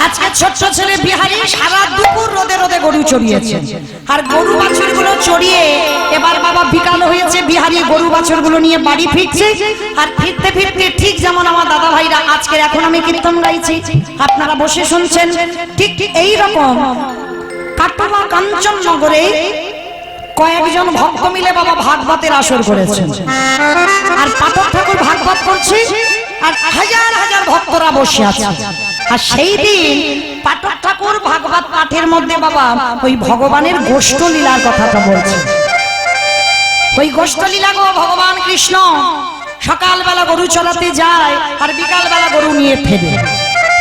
আজকে ছোট্ট ছেলে বিহারি সারা দুপুর রোদে রোদে গরু চড়িয়েছে, আর গরু বাছুরগুলো চড়িয়ে এবার বাবা বিকাল হয়েছে, বিহারি গরু বাছুরগুলো নিয়ে বাড়ি ফিরছে। আর ফিরতে ফিরতে ঠিক যেমন আমার দাদা ভাইরা আজকে এখন আমি কীর্তন গাইছি, আপনারা বসে শুনছেন, ঠিক ঠিক এই রকম কাটোয়া কাঞ্চননগরে কয়েকজন ভক্ত মিলে বাবা ভাগবতের আসর করেছেন। আর পাঠক ঠাকুর ভাগবত করছে, আর হাজার হাজার ভক্তরা বসে আছে। আর সেই দিন পাঠক ঠাকুর ভাগবত পাঠের মধ্যে বাবা ওই ভগবানের গোষ্ঠ লীলার কথাটা বলছে। ওই গোষ্ঠ লীলা গো, ভগবান কৃষ্ণ সকালবেলা গরু চড়াতে যায় আর বিকালবেলা গরু নিয়ে ফেরে,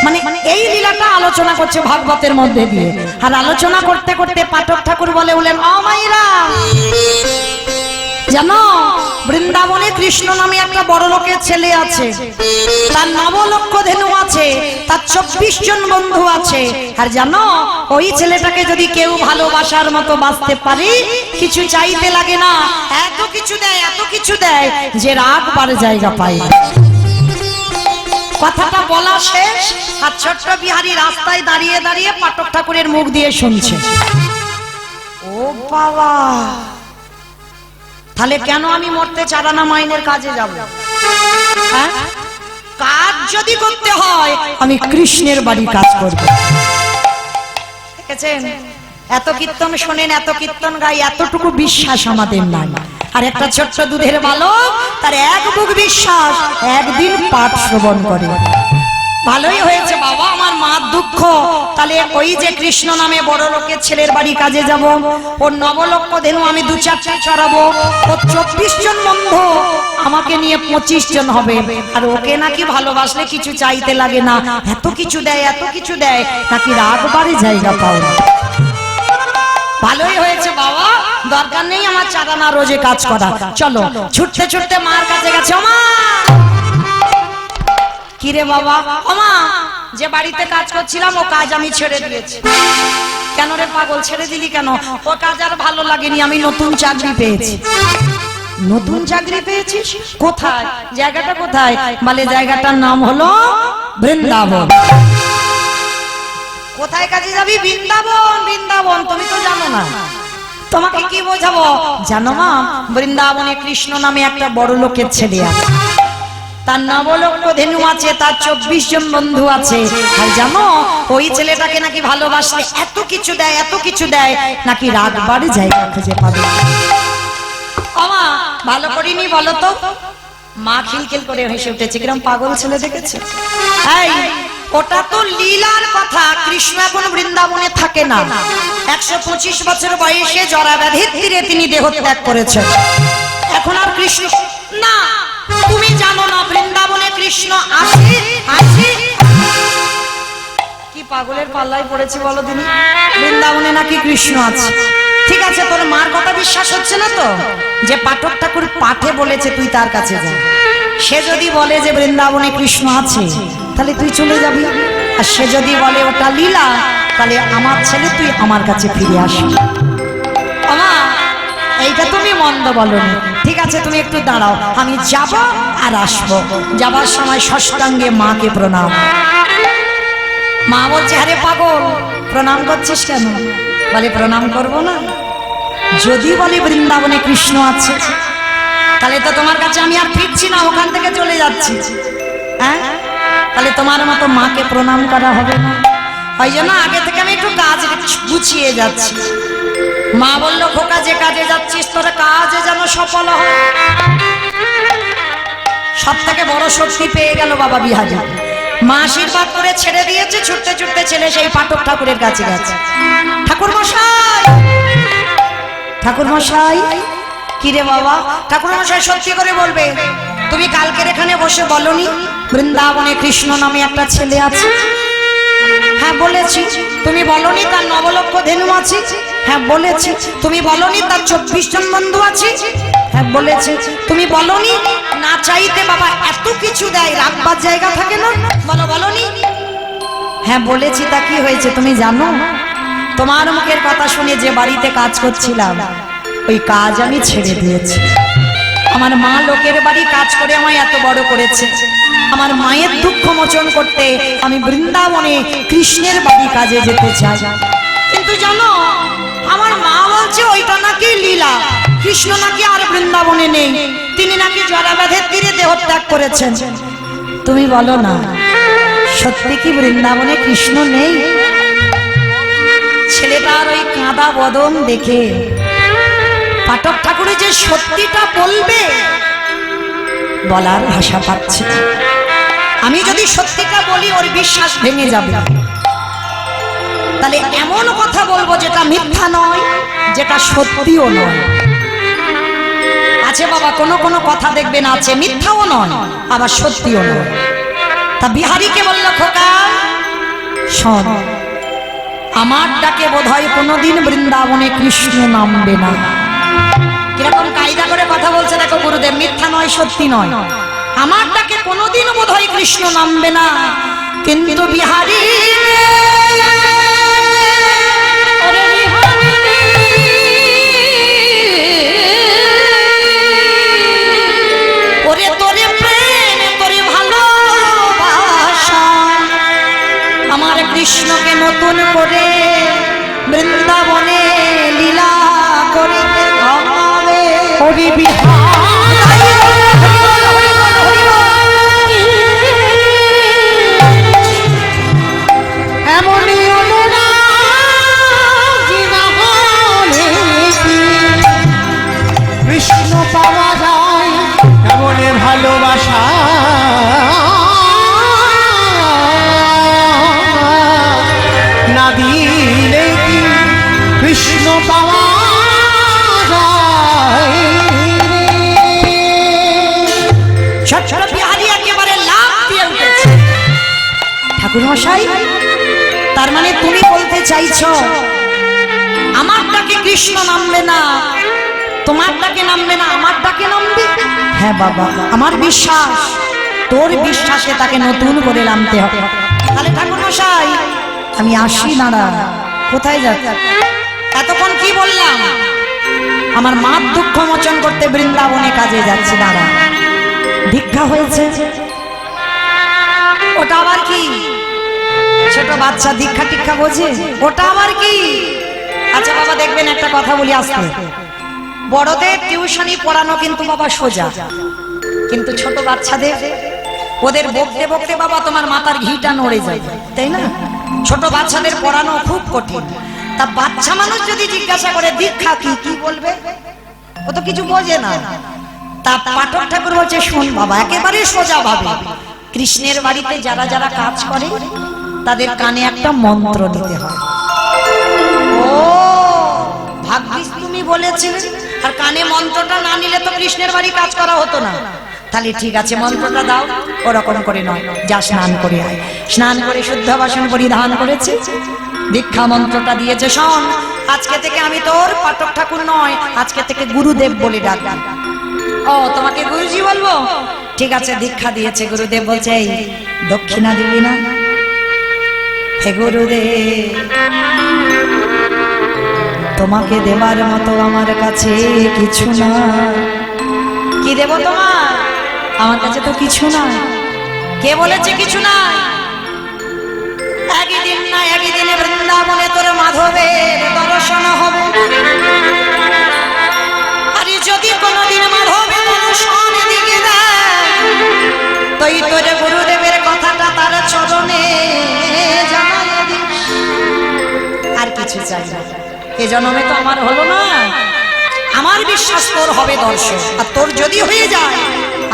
মানে এই লীলাটা আলোচনা করছে ভাগবতের মধ্যে দিয়ে। আর আলোচনা করতে করতে পাঠক ঠাকুর বলে উঠলেন, ও মাইরা জানো বৃন্দাবনে কৃষ্ণ নামে একটা বড় লোকের ছেলে আছে, তার 9 লক্ষ ধেনু আছে, তার 24 জন বন্ধু আছে। আর জানো ওই ছেলেটাকে যদি কেউ ভালোবাসার মতো বাঁচতে পারে, কিছু চাইতে লাগে না, এত কিছু দেয় এত কিছু দেয় যে রাগ বাড়ে জায়গা পায় না। কথাটা বলা শেষ, আর ছোট্ট বিহারি রাস্তায় দাঁড়িয়ে দাঁড়িয়ে পাঠক ঠাকুরের মুখ দিয়ে শুনছে। ও বাবা, তাহলে কেন আমি মরতে চারানা মাইনের কাজে যাব? হ্যাঁ, কাজ যদি করতে হয় আমি কৃষ্ণের বাড়ি কাজ করব। দেখেছেন, এত কীর্তন শোনেন, এত কীর্তন গাই, এতটুকু বিশ্বাস আমাদের নাই। আর একটা ছোট্ট দুধের বালক, তার এক বুক বিশ্বাস, একদিন পাঠ শ্রবণ করে। ভালোই হয়েছে বাবা, আমার মার দুঃখ, তাহলে ওই যে কৃষ্ণ নামে বড় লোকের ছেলের বাড়ি কাজে যাব, ওর 9 লক্ষ ধেনু আমি 2-4টা চড়াবো, ওর 24 জন বন্ধু, আমাকে নিয়ে 25 জন হবে। আর ওকে নাকি ভালোবাসলে কিছু চাইতে লাগে না, এত কিছু দেয় এত কিছু দেয়, নাকি রাগ বাড়ি জায়গা পাও না। ভালোই হয়েছে বাবা, দরকার নেই আমার চারানা রোজে কাজ করা। চলো, ছুটতে ছুটতে মার কাছে গেছে। ওমা, কিরে বাবা? ওমা, যে বাড়িতে কাজ করছিলাম ও কাজ আমি ছেড়ে দিয়েছি। কেন রে পাগল, ছেড়ে দিলি কেন? ও কাজ আর ভালো লাগেনি, আমি নতুন চাকরি পেয়েছি। নতুন চাকরি পেয়েছিস? কোথায়? জায়গাটা কোথায়? বলে জায়গাটার নাম হলো বৃন্দাবন। কোথায় কাজে যাবি? বৃন্দাবন। বৃন্দাবন তুমি তো জানো না, তোমাকে কি বোঝাবো? জানো মা, বৃন্দাবনে কৃষ্ণ নামে একটা বড় লোকের ছেলে আছে, তার 9 লক্ষ ধেনু আছে, তার 24 জন বন্ধু আছে। আর জানো ওই ছেলেটাকে নাকি ভালোবাসলে এত কিছু দেয় এত কিছু দেয়, নাকি রাগ বাড়ি জায়গা খুঁজে পাবে। আমা ভালো করিনি বলো তো? মা খিলখিল করে হেসে উঠেছে, কিরম পাগল ছেলে দেখেছে। এই ওটা তো লীলার কথা, কৃষ্ণ এখন বৃন্দাবনে থাকে না। 125 বছর বয়সে জরা ব্যাধির তীরে তিনি দেহত্যাগ করেছেন। এখন আর কৃষ্ণ না, তুমি জানো না বৃন্দাবনে কৃষ্ণ আছে আছে। কি পাগলের পাল্লায় পড়েছে বলো দিনি, বৃন্দাবনে নাকি কৃষ্ণ আছে। ঠিক আছে, তোর মার কথা বিশ্বাস হচ্ছে না তো? যে পাঠক ঠাকুর পাঠে বলেছে তুই তার কাছে যা, সে যদি বলে যে বৃন্দাবনে কৃষ্ণ আছে, তাহলে তুই চলে যাবি। আর সে যদি বলে ওটা লীলা, তাহলে আমার ছেলে তুই আমার কাছে ফিরে আসবি। আমা এইটা তুমি মন্দ বলনি। ঠিক আছে, তুমি একটু দাঁড়াও, আমি যাব আর আসবো। যাবার সময় ষষ্ঠাঙ্গে মাকে প্রণাম। মা বলছে, আরে পাগল প্রণাম করছিস কেন? বলে প্রণাম করব না, যদি বলে বৃন্দাবনে কৃষ্ণ আছে, তাহলে তো তোমার কাছে আমি আর ফিরছি না, ওখান থেকে চলে যাচ্ছি। হ্যাঁ, তাহলে তোমার মতো মাকে প্রণাম করা হবে না। ওই জন্য আগে থেকে আমি একটু কাজ গুছিয়ে যাচ্ছি। মা বললো, খোকা যে কাজে যাচ্ছিস তোর কাজে যেন সফল হয়। সব থেকে বড় শক্তি পেয়ে গেল বাবা বিহারি। মা আশীর্বাদ করে ছেড়ে দিয়েছে, ছুটতে ছুটতে ছেলে সেই পাঠক ঠাকুরের কাছে গেছে। ঠাকুর মশাই, ঠাকুর মশাই। কিরে বাবা? ঠাকুর মশাই সত্যি করে বলবে, তুমি কালকের এখানে বসে বলনি বৃন্দাবনে কৃষ্ণ নামে একটা ছেলে আছে? হ্যাঁ বলেছি। তুমি বলনি তার 9 লক্ষ ধেনু আছে? হ্যাঁ বলেছি। তুমি বলনি তার 24 জন বন্ধু আছে? হ্যাঁ বলেছি। তুমি বলনি না চাইতে বাবা এত কিছু দেয়, রাখবার জায়গা থাকে না? বলো, বলনি? হ্যাঁ বলেছি। তা কি হয়েছে তুমি জানো? তোমার মুখের কথা শুনে যে বাড়িতে কাজ করছিলাম, ওই কাজ আমি ছেড়ে দিয়েছি। আমার মা লোকের বাড়ি কাজ করে আমায় এত বড় করেছে, আমার মায়ের দুঃখ মোচন করতে আমি বৃন্দাবনে কৃষ্ণের বাড়ি কাজে যেতে চাই। কিন্তু জানো আমার মা বলছে ওইটা নাকি লীলা, কৃষ্ণ নাকি আর বৃন্দাবনে নেই, তিনি নাকি জরাবাঁধের তীরে দেহত্যাগ করেছেন। তুমি বলো না সত্যি কি বৃন্দাবনে কৃষ্ণ নেই? ছেলেটার ওই কাঁদা বদন দেখে পাঠক ঠাকুরের যে সত্যিটা বলবে বলার ভাষা পাচ্ছে না। আমি যদি সত্যিটা বলি ওর বিশ্বাস ভেঙে যাবে, তাহলে এমন কথা বলবো যেটা মিথ্যা নয়, যেটা সত্যিও নয়। আছে বাবা কোনো কোনো কথা দেখবেন আছে মিথ্যাও নয় আবার সত্যিও নয়। তা বিহারীকে বলল খোকা শোন, আমার ডাকে বোধহয় কোনোদিন বৃন্দাবনে কৃষ্ণ নামবে না। কিরকম কায়দা করে কথা বলছে দেখো গুরুদেব, মিথ্যা নয় সত্যি নয়। আমার ডাকে কোনোদিন বোধহয় কৃষ্ণ নামবে না, কিন্তু বিহারী ওরে তোরে প্রেম তোরে ভালোবাসা আমার কৃষ্ণকে নতুন করে বৃন্দাবনে লীলা করিতে হবে। ওরে কৃষ্ণ পাওয়া যায় এমন ভালোবাসা না দিলে কি কৃষ্ণ পাওয়া যায়। ছোট বিহারী একেবারে লাফ দিয়ে উঠেছে। ঠাকুর মশাই তার মানে তুমি বলতে চাইছো আমার ডাকে কৃষ্ণ নামবে না, তোমার ডাকে নামবে না, আমার ডাকে নামবে? হ্যাঁ বাবা আমার বিশ্বাস, তোর বিশ্বাসে তাকে নতুন করে নামতে হবে। তাহলে ঠাকুর মশাই আমি আসি না। কোথায় যাচ্ছি? এতক্ষণ কি বললাম? আমার মার দুঃখ মোচন করতে বৃন্দাবনে কাজে যাচ্ছি দাঁড়া। ভিক্ষা হয়েছে ওটা আবার কি? ছোট বাচ্চা দীক্ষা টিক্ষা বোঝে, ওটা আবার কি? আচ্ছা বাবা দেখবেন একটা কথা বলি আসতে, বড়দের টিউশনি পড়ানো কিন্তু বাবা সোজা, কিন্তু ছোট বাচ্চাদের ওদের বকতে বকতে বাবা তোমার মাথার ঘিটা নড়ে যায়, তাই না? ছোট বাচ্চাদের পড়ানো খুব কঠিন। তা বাচ্চা মানুষ যদি জিজ্ঞাসা করে দীক্ষা কি, কি বলবে? ও তো কিছু বোঝে না। তা পাঠক ঠাকুর বলছে শোন বাবা একেবারে সোজা ভাবে, কৃষ্ণের বাড়িতে যারা যারা কাজ করে তাদের কানে একটা মন্ত্র দিতে হয়। ও ভাগ্যিস তুমি বলেছিলে, আর কানে মন্ত্রটা না নিলে তো কৃষ্ণের বাড়ি কাজ করা হতো না। তাহলে ঠিক আছে মন্ত্রটা দাও। ওরকম করে নয়, যা স্নান করে আয়। স্নান করে শুদ্ধ বাসন পরিধান করেছে, দীক্ষা মন্ত্রটা দিয়েছে। শোন আজকে থেকে আমি তোর পাঠক ঠাকুর নয়, আজকে থেকে গুরুদেব বলে ডাকবি। ও তোমাকে গুরুজি বলবো? ঠিক আছে দীক্ষা দিয়েছে। গুরুদেব বলছে এই দক্ষিণা দিবি না? হে গুরুদেব তোমাকে দেবার মতো আমার কাছে কিছু না। কি দেব তোমার? আমার কাছে তো কিছু না। কে বলেছে কিছু না? একদিন না একদিনে বৃন্দাবনে তোর মাধবের দর্শন হবে। আরে যদি কোনোদিন মাধবের দর্শন দিকে দেয় তুই তোর গুরুদেবের কথাটা তার চরণে জানাই দিস। আর কিছু চাই না। এ জন্মে তো আমার হলো না, আমার বিশ্বাস তোর হবে দর্শন। আর তোর যদি হয়ে যায়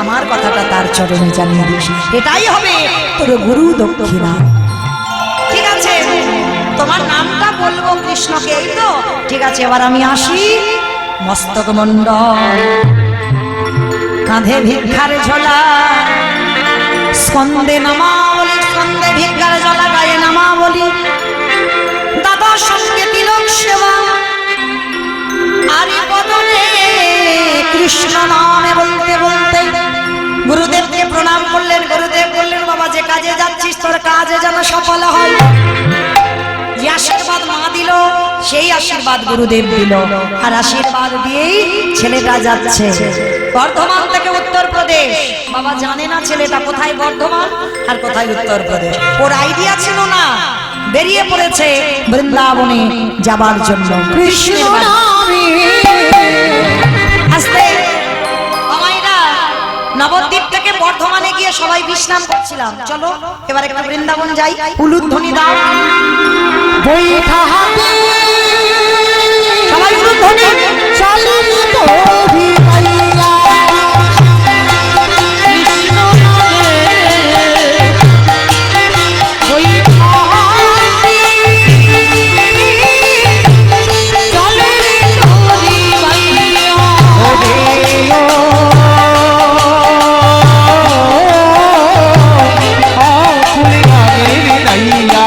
আমার কথাটা তার চরণে জানিয়ে দিস, এটাই হবে তোর গুরু দক্ষিণা। ঠিক আছে তোমার নামটা বলবো কৃষ্ণকে, এই তো ঠিক আছে। এবার আমি আসি। মস্তক মণ্ডল কাঁধে ভিক্ষার ঝোলা, স্কন্দে নামাবলি, স্কন্দে ভিক্ষার ঝোলা, গায়ে নামাবলি, দাদার সঙ্গে তিলক সেবা, আর বদনে কৃষ্ণ নামে বলতে বলতে গুরুদেবকে প্রণাম করলেন। গুরুদেব বললেন বাবা যে কাজে যাচ্ছিস তোর কাজে যেন সফল হয়। যে আশীর্বাদ মা দিল সেই আশীর্বাদ গুরুদেব দিল, আর আশীর্বাদ দিয়েই ছেলেটা যাচ্ছে বর্ধমান থেকে উত্তরপ্রদেশ। বাবা জানে না ছেলেটা কোথায় বর্ধমান আর কোথায় উত্তরপ্রদেশ, ওর আইডিয়া ছিল না। বেরিয়ে পড়েছে বৃন্দাবনে যাবার জন্য কৃষ্ণের বাড়ি। আস্তে আমায়রা নবদ্বীপ থেকে বর্ধমানে গিয়ে সবাই বিশ্রাম করছিলাম, চলো এবার একটু বৃন্দাবন যাই। উলুধ্বনি দাও বৈঠা হাতে সবাই, উলুধ্বনি। চলো তোরি পাইয়া কৃষ্ণ নামে বৈঠা হাতে চলো তোরি পাইয়া ওরে ও ফুলে গাবে নাইয়া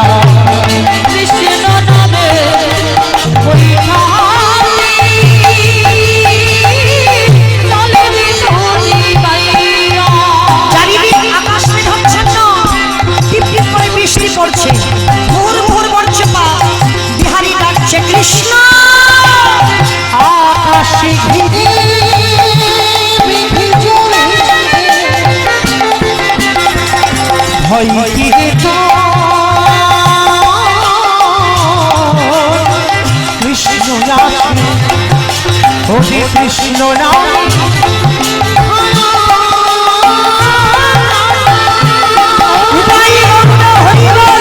কৃষ্ণ নামে বৈঠা চারিদিক আকাশ মেঘাচ্ছন্ন, টিপ টিপ করে বৃষ্টি পড়ছে, ভোর ভোর পড়ছে পা, বিহারী ডাকছে কৃষ্ণ। আকাশে ঘিরে পৃথিবী জুড়ে ভয় ঘিরে কৃষ্ণ নামে ওরে কৃষ্ণ নামে উপায় বন্ধ হরি বল,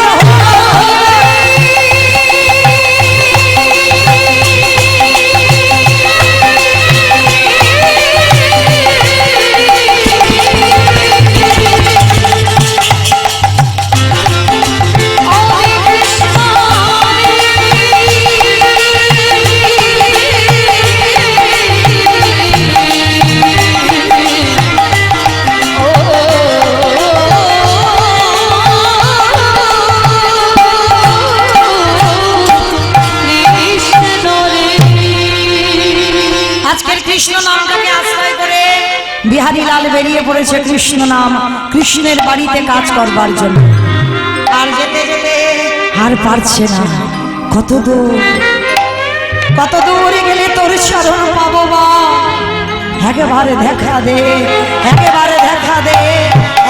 আজকের কৃষ্ণ নামটাকে আশ্রয় করে বিহারী লাল বেরিয়ে পড়েছে কৃষ্ণ নাম, কৃষ্ণের বাড়িতে কাজ করবার জন্য। আর যেতে যেতে আর পারছে না, কত দূর কত দূরে গেলে তোর চরণ পাবো বা, একেবারে দেখা দে, একেবারে দেখা দে।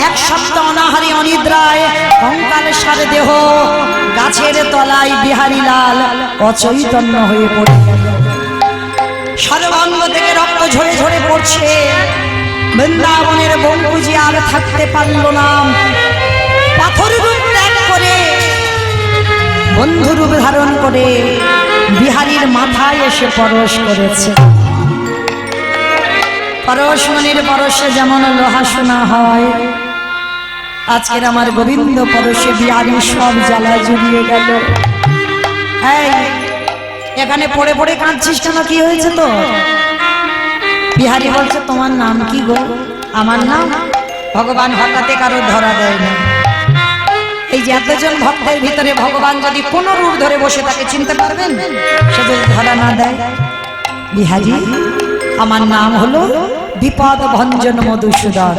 এক সপ্তাহ অনাহারি অনিদ্রায় কঙ্কালের সারে দেহ গাছের তলায় বিহারী লাল অচৈতন্য হয়ে পড়ে গেল। সর্বাঙ্গ থেকে রক্ত ঝরে ঝরে পড়ছে। বৃন্দাবনের বঙ্কুজি আর থাকতে পারল না, পাথর রূপ ত্যাগ করে বন্ধু রূপ ধারণ করে বিহারীর মাথায় এসে পরশ করেছে। পরশ মনির পরশে যেমন লোহা সোনা হয়, আজকের আমার গোবিন্দ পরশে বিহারী সব জ্বালা জুড়িয়ে গেল। এই এখানে পড়ে পড়ে কাঁদছিস কেন, কি হয়েছে তো? বিহারী বলছে তোমার নাম কি গো? আমার নাম? ভগবান হঠাৎ কারো ধরা দেয় না। এই যে এতজন ভক্তের ভিতরে ভগবান যদি কোনো রূপ ধরে বসে তাকে চিনতে পারবেন, সে যদি ধরা না দেয়। বিহারী আমার নাম হলো বিপদ ভঞ্জন মধুসূদন।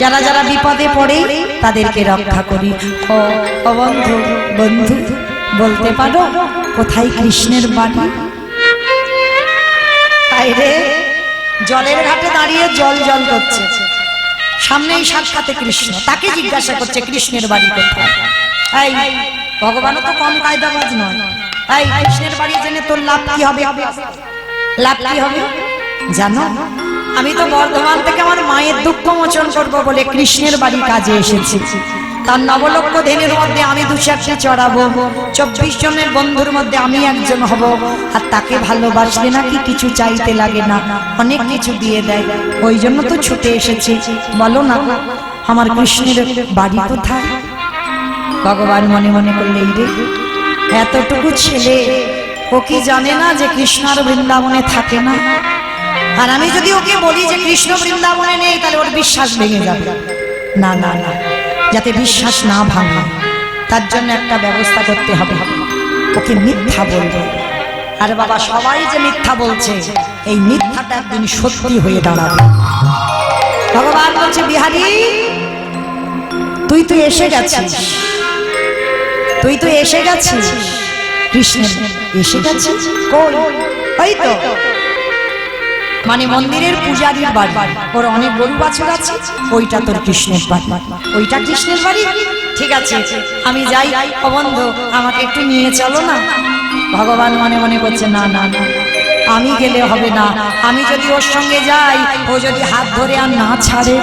যারা যারা বিপদে পড়ে তাদেরকে রক্ষা করি। ও বন্ধু, বন্ধু বলতে পারো কোথায় কৃষ্ণের বাড়ি? রে জলের ঘাটে দাঁড়িয়ে জল জল করছে, সামনেই সাক্ষাতে কৃষ্ণ, তাকে জিজ্ঞাসা করছে কৃষ্ণের বাড়ি কোথায়। এই ভগবানও তো কম কায়দাবাজ নয়। এই কৃষ্ণের বাড়ি জেনে তোর লাভ কি হবে? লাভ কি হবে জানো? আমি তো বর্ধমান থেকে আমার মায়ের দুঃখ মোচন করবো বলে কৃষ্ণের বাড়ি কাজে এসেছি। তার নবলক্ষ ধেনের মধ্যে আমি 2-4টি চড়াবো, 24 জনের বন্ধুর মধ্যে আমি একজন হব। আর তাকে ভালোবাসলে নাকি কিছু চাইতে লাগে না, অনেক কিছু দিয়ে দেয়। ওই জন্য তো ছুটে এসেছি। বলো না আমার কৃষ্ণের বাড়ি কোথায়? ভগবান মনে মনে করলে রে এতটুকু ছেলে, ও কি জানে না যে কৃষ্ণ আর বৃন্দাবনে থাকে না? আর আমি যদি ওকে বলি যে কৃষ্ণ বৃন্দাবনে নেই, তাহলে ওর বিশ্বাস ভেঙে যাবে। না না না, যাতে বিশ্বাস না ভাঙে তার জন্য একটা ব্যবস্থা করতে হবে। ওকে মিথ্যা বলবে। আর বাবা সবাই যে মিথ্যা বলছে, এই মিথ্যাটা একদিন সত্যি হয়ে দাঁড়াবে। ভগবান বলছে বিহারী তুই এসে গেছিস, তুই এসে গেছিস। কৃষ্ণের এসে গেছে। কই? ওই তো মানে মন্দিরের পূজারীর বাড়ি, ওর অনেক গরু বাছুর আছে, ওইটা তোর কৃষ্ণের বাড়ি, ওইটা কৃষ্ণের বাড়ি। ঠিক আছে আমি যাই, ও বন্ধু আমাকে একটু নিয়ে চলো না। ভগবান মনে মনে করছে না না না, আমি গেলে হবে না, আমি যদি ওর সঙ্গে যাই, ও যদি হাত ধরে আর না ছাড়ে।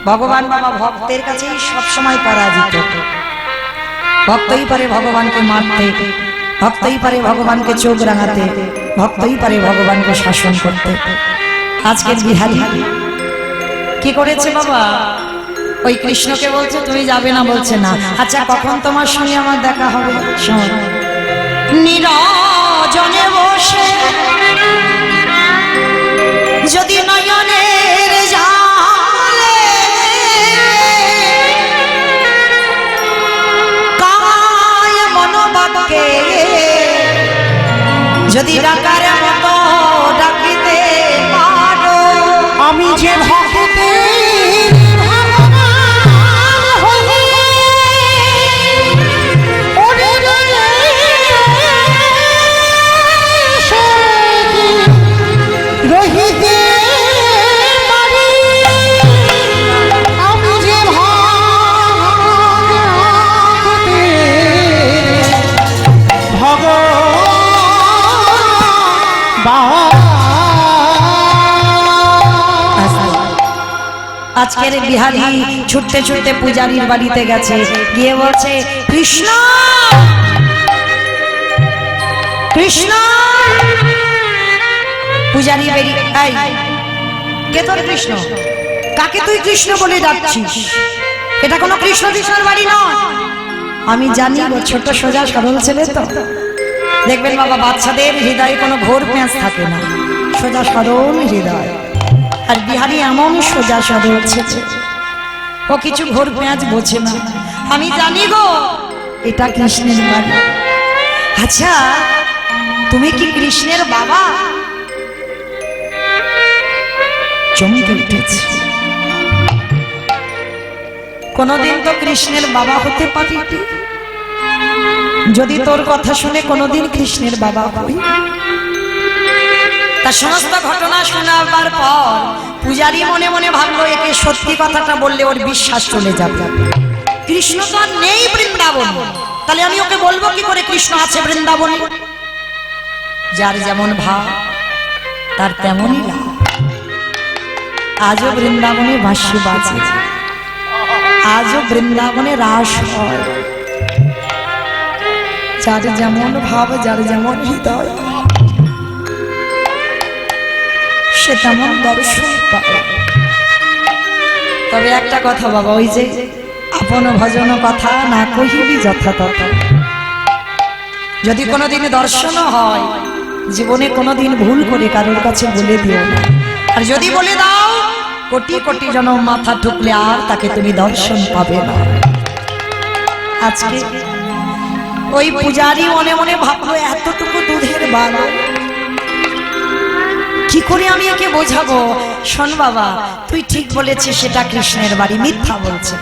ভগবান বাবা ভক্তের কাছেই সবসময় পরাজিত। ভক্তই পারে ভগবানকে মারতে, ভক্তই পারে ভগবানকে চোখ রাঙাতে, ভক্তই পারে ভগবানকে শাসন করতে। আজকের বিহারী কি করেছে বাবা? ওই কৃষ্ণকে বলছে তুমি যাবে না, বলছে না। আচ্ছা কখন তোমার সঙ্গে আমার দেখা হবে? শোন, নিরজনে বসে যদি নয়নের জালে কায় মনোবাক্যে যদি ডাকার মতো ডাকিতে পারো, আমি যে ভক্তের আজকের বিহারী ছুটতে ছুটতে পূজারীর বাড়িতে গেছে, গিয়ে বলছে কৃষ্ণ কৃষ্ণ। পূজারী বেরিয়ে, এই কে তোর কৃষ্ণ? কাকে তুই কৃষ্ণ বলে ডাকছিস? এটা কোনো কৃষ্ণ কৃষ্ণের বাড়ি নয়। আমি জানি ও ছোট সোজা সরল ছেলে তো। দেখবেন বাবা বাচ্চাদের হৃদয়ে কোনো ঘোর পেঁচ থাকে না, সোজা সরল হৃদয়। আর বিহারী এমন সোজা সরল ছেলে, ও কিছু ঘোর পেঁয়াজ বোঝে না। আমি জানি গো এটা কৃষ্ণের বাড়ি। আচ্ছা তুমি কি কৃষ্ণের বাবা? চমকে উঠেছে। কোনদিন তো কৃষ্ণের বাবা হতে পারি, যদি তোর কথা শুনে কোনদিন কৃষ্ণের বাবা হই। তার সমস্ত ঘটনা শোনাবার পর পূজারী মনে মনে ভাবলো একে সত্যি কথাটা বললে ওর বিশ্বাস চলে যাবে। কৃষ্ণ তো আর নেই বৃন্দাবন, তাহলে আমি ওকে বলবো কি করে কৃষ্ণ আছে বৃন্দাবনে? যার যেমন ভাব তার তেমনই লাভ। আজও বৃন্দাবনে বাঁশি বাজে, আজও বৃন্দাবনে রাস হয়। যার যেমন ভাব, যার যেমন হৃদয়, সে তেমন দর্শন পায়। তবে একটা কথা বাবা, ওই যে আপন ভজন কথা না কহিবি যথাতথা। যদি কোনোদিন দর্শন হয়, জীবনে কোনোদিন ভুল করে কারোর কাছে বলে দিও না। আর যদি বলে দাও, কোটি কোটি জনম মাথা ঠুকলে আর তাকে তুমি দর্শন পাবে না। আজকে ওই পূজারী মনে মনে ভাবলো এতটুকু দুধের বালক, কি করে আমি একে বোঝাবো? শোন বাবা, তুই ঠিক বলেছিস সেটা কৃষ্ণের বাড়ি, মিথ্যা বলছে।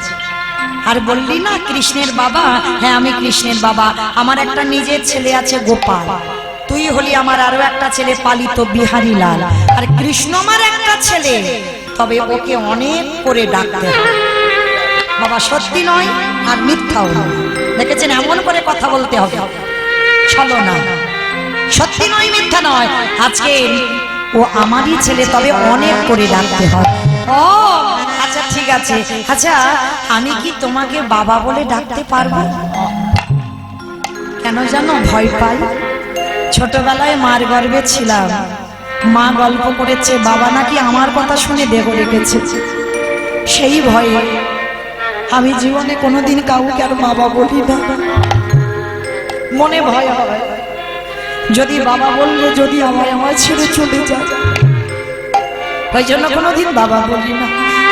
আর বললি না কৃষ্ণের বাবা? হ্যাঁ আমি কৃষ্ণের বাবা। আমার একটা নিজের ছেলে আছে গোপাল, তুই হলি আমার আরো একটা ছেলে পালিত বিহারী লাল, আর কৃষ্ণ আমার একটা ছেলে। তবে ওকে অনেক করে ডাকতে হয় বাবা, সত্যি নয় আর মিথ্যাও নয়। দেখেছেন এমন করে কথা বলতে হবে, চলো না, সত্যি নয় মিথ্যা নয়। আজকে ও আমারই ছেলে, তবে অনেক করে ডাকতে হয়। ও আচ্ছা ঠিক আছে। আচ্ছা আমি কি তোমাকে বাবা বলে ডাকতে পারবো? কেন জানো ভয় পাই? ছোটবেলায় মার গর্ভে ছিলাম, মা গল্প করেছে বাবা নাকি আমার কথা শুনে দেহ রেখেছে। সেই ভয়ে আমি জীবনে কোনোদিন কাউকে আর বাবা বলি না। মনে ভয় হয় যদি বাবা বললে যদি আমার ছেড়ে চলে যায়, ওই জন্য কোনোদিন বাবা বলি না।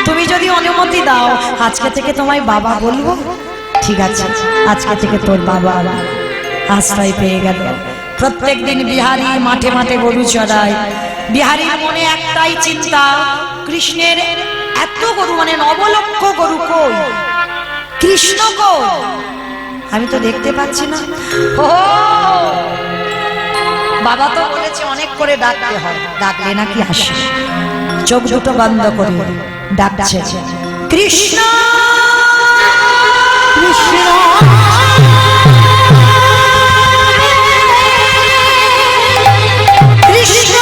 তুমি যদি অনুমতি দাও আজকে থেকে তোমায় বাবা বলবো। ঠিক আছে, আজকে থেকে তোর বাবা আশ্রয় পেয়ে গেল। প্রত্যেক দিন বিহারী মাঠে মাঠে গরু চড়ায়। বিহারীর মনে একটাই চিন্তা, কৃষ্ণের এত গরু, মানে 9 লক্ষ গরু কই, কৃষ্ণ কই? আমি তো দেখতে পাচ্ছি না। ও বাবা তো বলেছে অনেক করে ডাকতে হয়, ডাকলে নাকি আসে। চোখ দুটো বন্ধ করে ডাকছে, কৃষ্ণ কৃষ্ণ কৃষ্ণ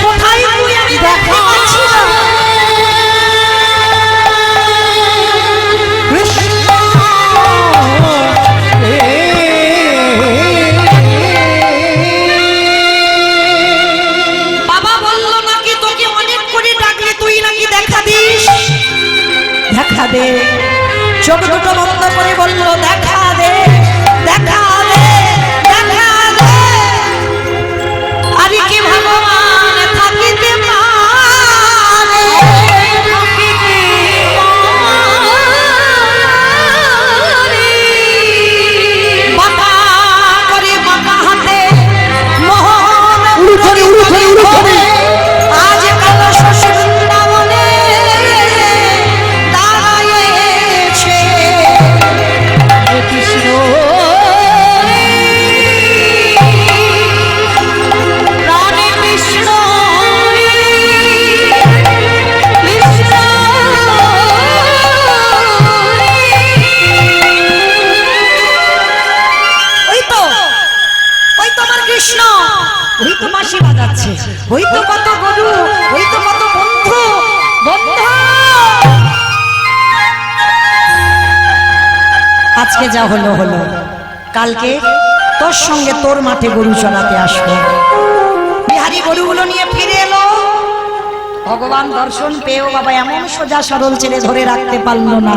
কোথায় তুই? আমি দেখতে পাচ্ছি না। কৃষ্ণ বাবা বললো নাকি তোকে অনেক করে ডাকলে তুই নাকি দেখা দিস। দেখা দে। চোখ দুটো বন্ধ করে বললো দেখা দে, দেখা দে, দেখা দে। আরে কি ভগবান থাকিতে পারে, থাকিতে পারে। বাঁকা করে বাঁকা হাতে মোহন উড়ুথলি, উড়ুথলি, উড়ুথলি। আজ কাল শ্বশুর বৃন্দাবনে দাঁড়াইছে। কৃষ্ণ রাধে কৃষ্ণ কৃষ্ণ। ওই তো, ওই তো আমার কৃষ্ণ, ওই তো বাঁশি বাজাচ্ছে, ওই তো কত গরু, ওই তো কত বন্ধু, বন্ধু। আজকে যা হলো হলো, কালকে তোর সঙ্গে তোর মাঠে গরু চড়াতে আসবো। বিহারি গরুগুলো নিয়ে ফিরে এলো। ভগবান দর্শন পেয়েও বাবা এমন সোজা সরল ছেড়ে ধরে রাখতে পারলো না,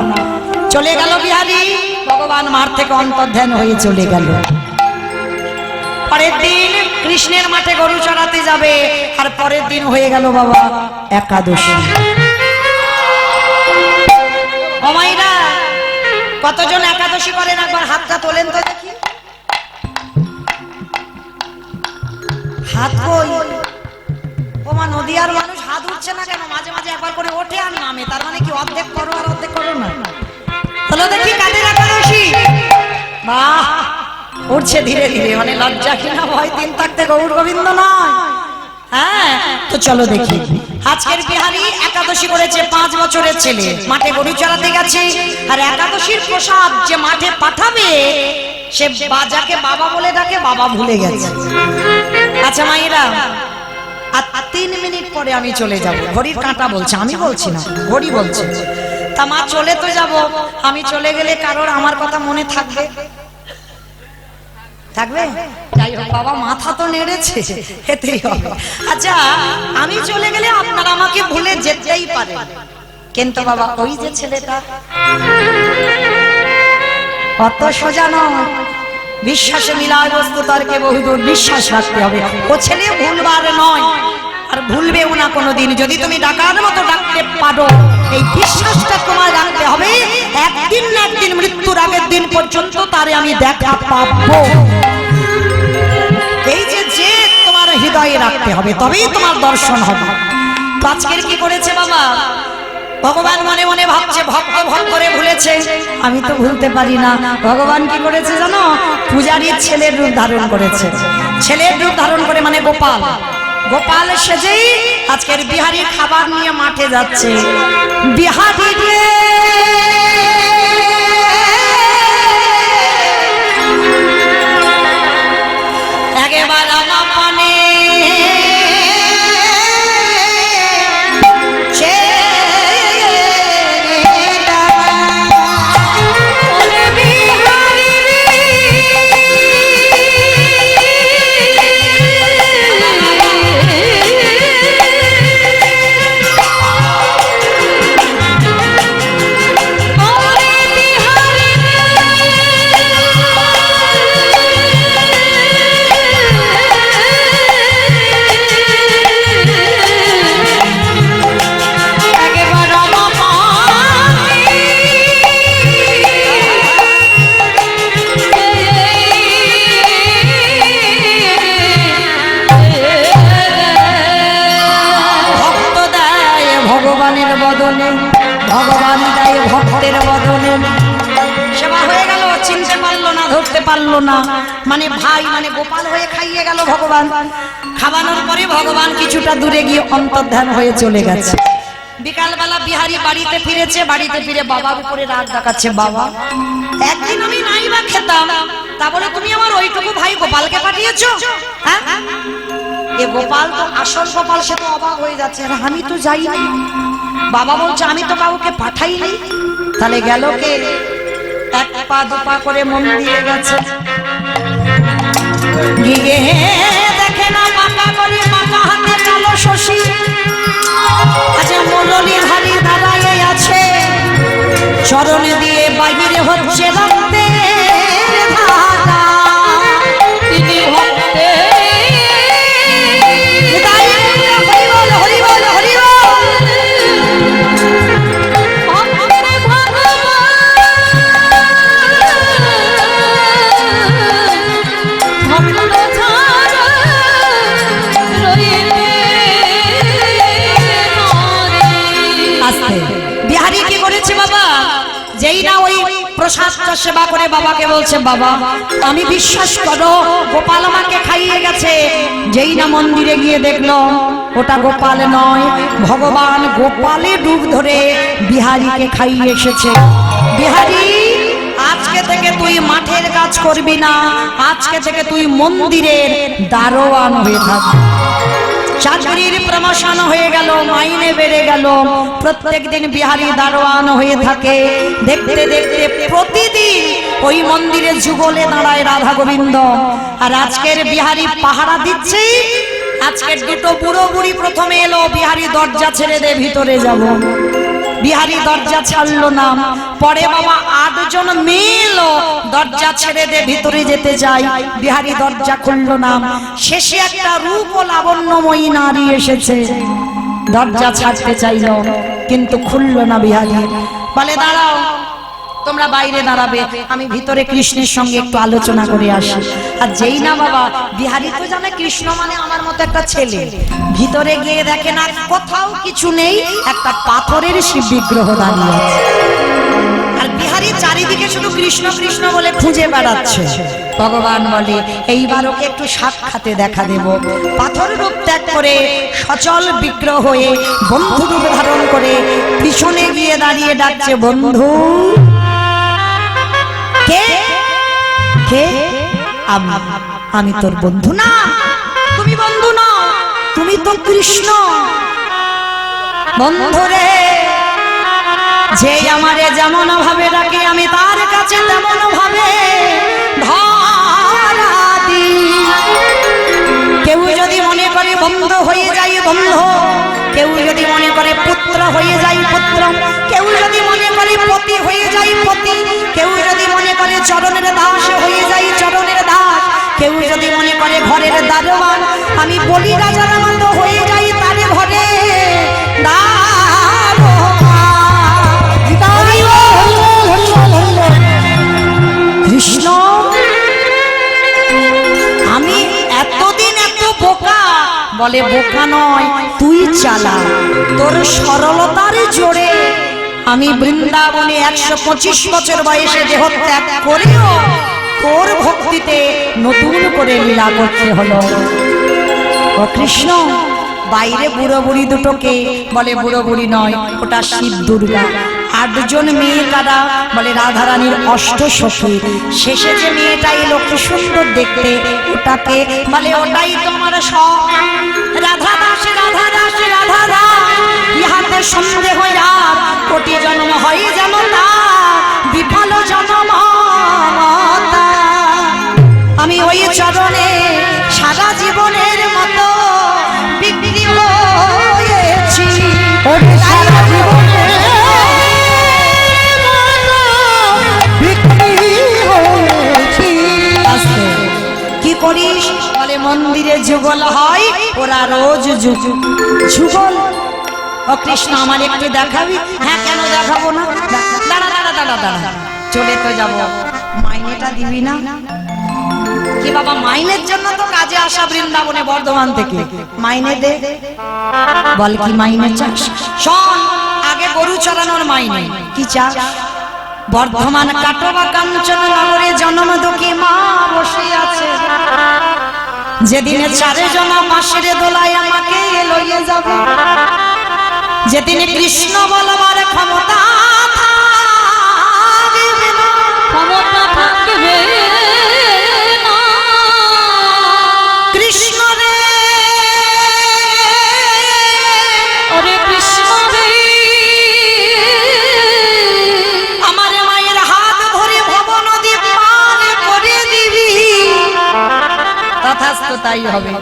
চলে গেল বিহারি। ভগবান মাঠ থেকে অন্তর্ধান হয়ে চলে গেল। পরের দিন কৃষ্ণের মাঠে গরু চড়াতে যাবে, আর পরের দিন হয়ে গেল বাবা একাদশী। ও মাইরা, কতজন একাদশী করেন একবার হাতটা তোলেন তো দেখি। হাত কই? ও মা, নদীয়ার মানুষ হাত উঠছে না কেন? মাঝে মাঝে একবার করে ওঠে আর নামে, তার মানে কি অর্ধেক করো আর অর্ধেক করো না? চলো দেখি কাদের একাদশী। বাহ, উঠছে ধীরে ধীরে, মানে লজ্জা কিনা ভয় দিন থাকতে গৌর গোবিন্দ নয়। হ্যাঁ, তো চলো দেখি। আজকের বিহারি একাদশী করেছে, 5 বছরের ছেলে, মাঠে গরু চড়াতে গেছে। আর একাদশীর প্রসাদ যে মাঠে পাঠাবে, সে বাজাকে বাবা বলে ডাকে, বাবা ভুলে গেছে। আচ্ছা মাইরা, আর 3 মিনিট পরে আমি চলে যাব। ঘড়ির কাঁটা বলছে, আমি বলছি না, ঘড়ি বলছে। তা মা চলে তো যাব, আমি চলে গেলে কারোর আমার কথা মনে থাকবে? থাকবে? যাই হোক, বাবা মাথা তো নেড়েছে, এতেই হবে। আচ্ছা, আমি চলে গেলে আপনারা আমাকে ভুলে যেতেই পারে, কিন্তু বাবা ওই যে ছেলেটা অত সোজা নয়। বিশ্বাসে মিলায় বস্তু তর্কে বহুদূর, বিশ্বাস রাখতে হবে। ও ছেলে ভুলবার নয়, আর ভুলবেও না কোনোদিন। যদি তুমি ডাকার মতো ডাকতে পারো, এই বিশ্বাসটা তোমার রাখতে হবে। একদিন না একদিন, মৃত্যুর আগের দিন পর্যন্ত তারে আমি দেখা পাবো। এই যে যে তোমার হৃদয়ে রাখতে হবে, তবেই তোমার দর্শন হবে। তো আজকের কি করেছে বাবা? ভগবান মনে মনে ভাবছে, ভক্ত ভক্ত করে ভুলেছে, আমি তো ভুলতে পারি না। ভগবান কি করেছে জানো? পূজারীর ছেলের রূপ ধারণ করেছে। ছেলের রূপ ধারণ করে মানে গোপাল, গোপাল সেজেই আজকের বিহারীর খাবার নিয়ে মাঠে যাচ্ছে। বিহারী রে একেবার আমার পানে ভগবানের বদনে, ভগবান দেয় ভক্তের বদনে। সেবা হয়ে গেল, চিনতে পারলো না, ধরতে পারলো না, মানে ভাই মানে গোপাল হয়ে খাইয়ে গেল ভগবান। খাওয়ানোর পরে ভগবান কিছুটা দূরে গিয়ে অন্তর্ধান হয়ে চলে গেছে। বিকালবেলা বিহারী বাড়িতে ফিরেছে, বাড়িতে ফিরে বাবার উপরে রাগ দেখাচ্ছে। বাবা, একদিন আমি নাই বা খেতাম, তা বলে তুমি আমার ওইটুকু ভাই গোপালকে পাঠিয়েছো? হ্যাঁ, এ গোপাল তো আসল গোপাল, সে তো অবাক হয়ে যাচ্ছে। আর আমি তো যাই, বাবা বলছে আমি তো কাউকে পাঠাইনি। তাহলে গেল কে? এক পা দুপা করে মন্দিরে গেছে, গিয়ে দেখে না বাঁকা করে, বাঁকা হাতে কালো শশী, আচ্ছা মুরলী ধারী দাঁড়ায় আছে, চরণে দিয়ে বাহিরে হচ্ছে রক্তের ধারা। তিনি ভক্তে বিহারী কি করেছে বাবা? যেই না ওই প্রসাদটা সেবা করে বাবাকে বলছে, বাবা আমি বিশ্বাস করো গোপাল আমাকে খাইয়ে গেছে। যেই না মন্দিরে গিয়ে দেখলো ওটা গোপাল নয়, ভগবান গোপালে ডুব ধরে বিহারীকে খাইয়ে এসেছে। বিহারী, আজকে থেকে তুই মাঠের কাজ করবি না, আজকে থেকে তুই মন্দিরের দারোয়ান হয়ে থাকবি। চাকরির প্রমোশন হয়ে গেল, মাইনে বেড়ে গেল, প্রত্যেকদিন বিহারী দারোয়ান হয়ে থাকে। দেখতে দেখতে প্রতিদিন ওই মন্দিরে যুগলে দাঁড়ায় রাধা গোবিন্দ। আর আজকের বিহারী পাহারা দিচ্ছে। আজকের দুটো বুড়ো বুড়ি প্রথমে এলো, বিহারী দরজা ছেড়ে দে ভিতরে যাব। বিহারী দরজা ছাড়লো না। পরে বাবা 8 জন মেয়ে এলো, দরজা ছেড়ে দে ভিতরে যেতে চাই, বিহারী দরজা খুললো না। শেষে একটা রূপ ও লাবণ্যময়ী নারী এসেছে, দরজা ছাড়তে চাইলো কিন্তু খুললো না। বিহারী বলে, দাঁড়াও, তোমরা বাইরে দাঁড়াবে, আমি ভিতরে কৃষ্ণের সঙ্গে একটু আলোচনা করে আসি। আর যেই না বাবা, বিহারী তো জানে কৃষ্ণ মানে আমার মতো একটা ছেলে। ভিতরে গিয়ে দেখে না কোথাও কিছু নেই, একটা পাথরের শিব বিগ্রহ দাঁড়িয়ে আছে। আর বিহারী চারিদিকে শুধু কৃষ্ণ কৃষ্ণ বলে খুঁজে বেড়াচ্ছে। ভগবান বলে, এইবার ওকে একটু সাক্ষাতে দেখা দেব। পাথর রূপ ত্যাগ করে সচল বিগ্রহ হয়ে বন্ধু রূপ ধারণ করে পিছনে গিয়ে দাঁড়িয়ে ডাকছে, বন্ধু। কে কে? আমি তোর বন্ধু না। তুমি বন্ধু না, তুমি তো কৃষ্ণ। বন্ধুরে, যে আমারে যেমন ভাবে ডাকে, আমি তার কাছে তেমন ভাবে ধরা দিই। কেউ যদি মনে করে বন্ধু হয়ে যাই বন্ধু, কেউ যদি মনে করে পুত্র হয়ে যাই পুত্র, কেউ যদি মনে করে পতি হয়ে যাই পতি, কেউ যদি মনে করে চরণের দাস হয়ে যাই চরণের দাস, কেউ যদি মনে করে ঘরের দারোয়ান, আমি বলি রাজার মতো হয়ে যাই তার ঘরে কৃষ্ণ। আমি এতদিন এত বোকা, বলে বোকা নয়, তুই চালা। তোর সরলতার জোরে আমি বৃন্দাবনে 125 বছর বয়সে দেহ ত্যাগ করেও তোর ভক্তিতে নতুন করে লীলা করতে হলো। ও কৃষ্ণ, বাইরে বুড়ো বুড়ি দুটোকে বলে বুড়ো বুড়ি নয়, ওটা শিব দুর্গা। 8 জন মেয়ে কারা? বলে রাধারানীর অষ্টসখী। শেষে যে মেয়েটা এলো কি সুন্দর দেখতে, ওটাকে বলে ওটাই তোমার সব। রাধা দাস রাধা দাস রাধা দাস, ইহাতে সন্দেহ আর কোটি জন্ম হয় যেন তা বিফল জন্ম। আমি ওই চরণে সারা জীবনের মতো বিক্রি হয়েছি। সারা জীবনে কি করিস? বলে মন্দিরে যুগল হয়, ওরা রোজ যুগল। ও কৃষ্ণ, আমার একটু দেখাবি? হ্যাঁ, কেন দেখাবো না? দাঁড়া দাঁড়া দাঁড়া দাঁড়া, চলে তো যাবো, মাইনেটা দিবি না? কি বাবা, মাইনের জন্য তো কাজে আসা বৃন্দাবনে বর্ধমান থেকে, মাইনে দে। বল কি মাইনে চাস? শোন, চড়ানোর মাইনে কি চাস? বর্ধমান কাটোয়া কাঞ্চন নগরে জন্ম দুঃখী মা বসে আছে, যেদিনে চারে জন মাসের দোলায় আমাকে লইয়ে যাবে, যেদিনে কৃষ্ণ বলবার ক্ষমতা থাকবে না, ক্ষমতা থাকবে না। কৃষ্ণ রে ওরে কৃষ্ণ রে, আমার মায়ের হাত ধরে ভব নদী পার করে দিবি, তথাস্তু তাই হবে।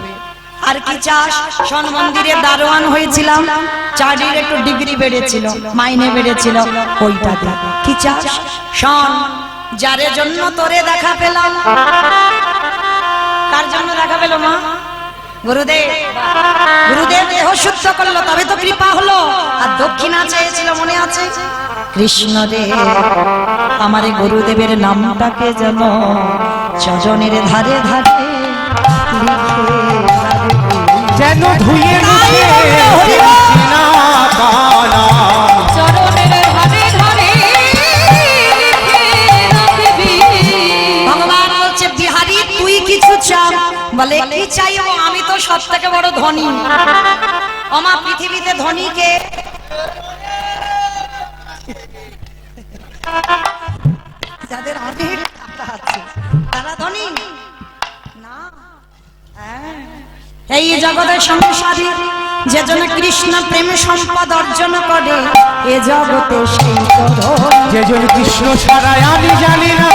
আর কি চাস? শোন, মন্দিরে দারোয়ান হয়েছিলাম, চাকরির একটু ডিগ্রি বেড়েছিল, মাইনে বেড়েছিল, ওইটা দে। কি চাস? শোন, যারে জন্য তোরে দেখা পেলাম, কার জন্য দেখা পেল মা? গুরুদেব। গুরুদেব দেহ শুদ্ধ করলো, তবে তো কৃপা হলো। আর দক্ষিণা চেয়েছিল, মনে আছে? কৃষ্ণ রে, আমার গুরুদেবের নামটাকে যেন চজনের ধারে ধারে লিখে রাখবি। যেন ধুয়ে মুছে না কানা। চরণের ধারে ধারে লিখে রাখবি। ভগবান বলছে, বিহারী তুই কিছু চা। বলে কি চাইবো? আমি তো সব থেকে বড় ধনী। আমার পৃথিবীতে ধনীকে যাদের অনেক টাকা আছে তারা ধনী না। হ্যাঁ, এই জগতের সংসারী যে জন কৃষ্ণ প্রেম সম্পদ অর্জন করে, এ জগতে সেই তো ধনী। যেজন কৃষ্ণ ছাড়া আমি জানি না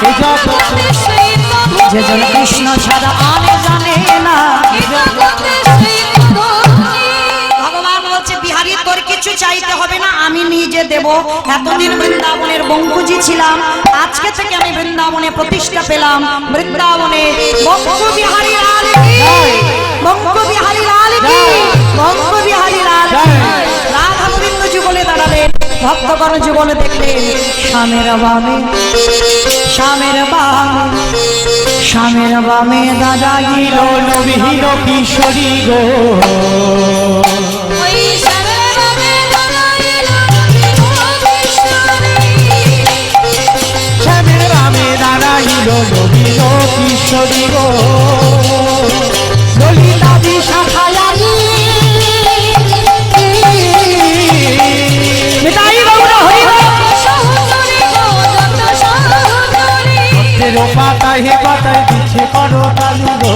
এ জগতে, সেই তো যে জন কৃষ্ণ ছাড়া আমি জানে না। এই জগতে সেই তো ধনী। ভগবান বলছে, বিহারী তোর কিছু চাইতে হবে না, আমি নিজে দেব। এতদিন বৃন্দাবনের বঙ্কুজি ছিলাম, আজকে থেকে আমি বৃন্দাবনে প্রতিষ্ঠা পেলাম। বৃন্দাবনে বঙ্কু বিহারী লাল কি, বঙ্কু বিহারী লাল কি, বঙ্কু বিহারী লাল কি। রাধা গোবিন্দ যুগলে দাঁড়ালেন, ভক্তগণ যুগলে দেখলেন, স্বামীর বামে, স্বামীর বামে, স্বামীর বামে দাঁড়াইল নবীন কিশোরী গো। ওই শরণে দাঁড়াইল কৃষ্ণ রে। শ্যামের রামে দাঁড়াইল নবীন কিশোরী গো। ললিতা বিশাখায়ালী নিতাই গৌর হরি গো। সুন্দরী গো, যত সুন্দরী। পাতায় হে পাতায় দিচ্ছে করো কালু গো।